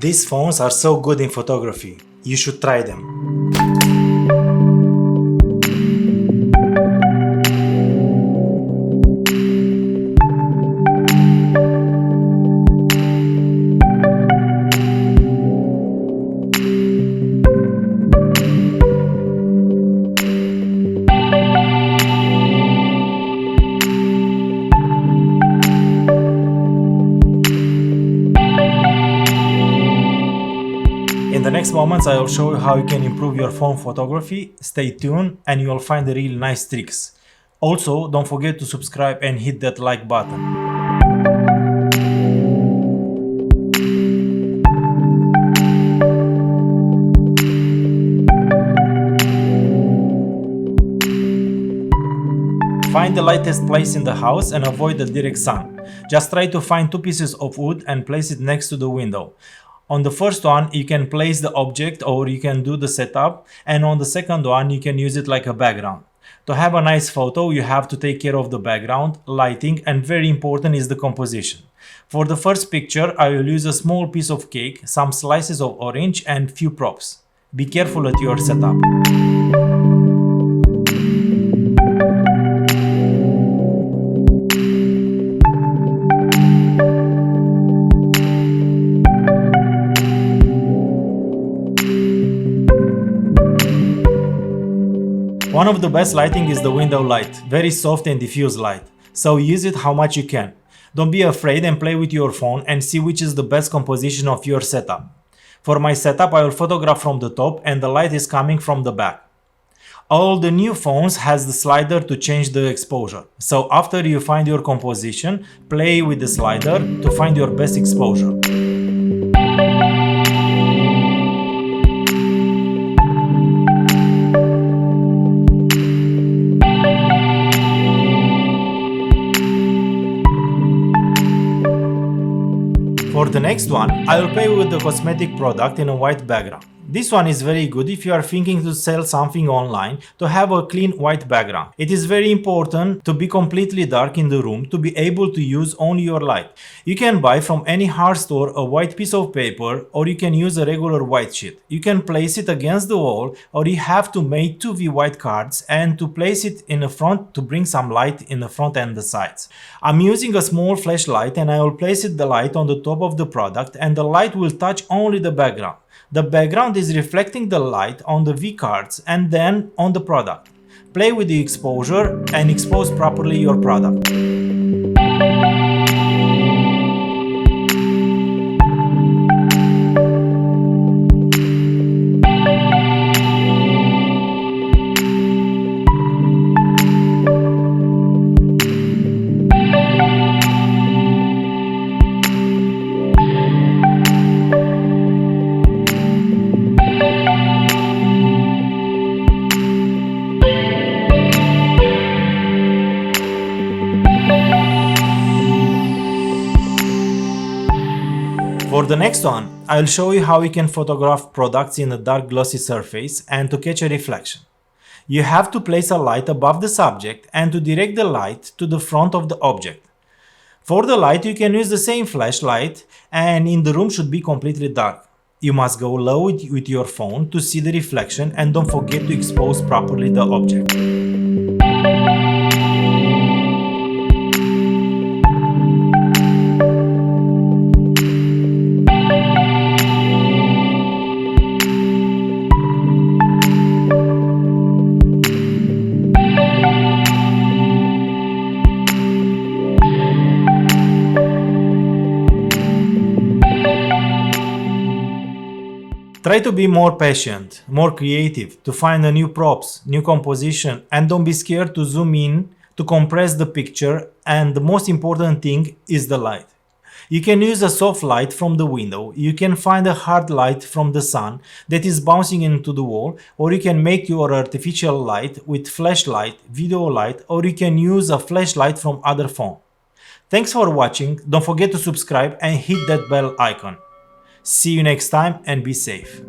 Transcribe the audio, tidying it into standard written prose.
These phones are so good in photography. You should try them. In the next moments I will show you how you can improve your phone photography. Stay tuned and you will find the really nice tricks. Also, don't forget to subscribe and hit that like button. Find the lightest place in the house and avoid the direct sun. Just try to find two pieces of wood and place it next to the window. On the first one you can place the object or you can do the setup, and on the second one you can use it like a background. To have a nice photo you have to take care of the background, lighting, and very important is the composition. For the first picture I will use a small piece of cake, some slices of orange and few props. Be careful at your setup. One of the best lighting is the window light, very soft and diffuse light, so use it how much you can. Don't be afraid and play with your phone and see which is the best composition of your setup. For my setup I will photograph from the top and the light is coming from the back. All the new phones has the slider to change the exposure, so after you find your composition, play with the slider to find your best exposure. For the next one, I will play with the cosmetic product in a white background. This one is very good if you are thinking to sell something online, to have a clean white background. It is very important to be completely dark in the room to be able to use only your light. You can buy from any hard store a white piece of paper, or you can use a regular white sheet. You can place it against the wall, or you have to make 2V white cards and to place it in the front to bring some light in the front and the sides. I'm using a small flashlight and I will place the light on the top of the product and the light will touch only the background. The background is reflecting the light on the V cards and then on the product. Play with the exposure and expose properly your product. For the next one, I will show you how you can photograph products in a dark glossy surface and to catch a reflection. You have to place a light above the subject and to direct the light to the front of the object. For the light you can use the same flashlight and in the room should be completely dark. You must go low with your phone to see the reflection and don't forget to expose properly the object. Try to be more patient, more creative, to find new props, new composition, and don't be scared to zoom in, to compress the picture, and the most important thing is the light. You can use a soft light from the window, you can find a hard light from the sun that is bouncing into the wall, or you can make your artificial light with flashlight, video light, or you can use a flashlight from other phone. Thanks for watching, don't forget to subscribe and hit that bell icon. See you next time and be safe.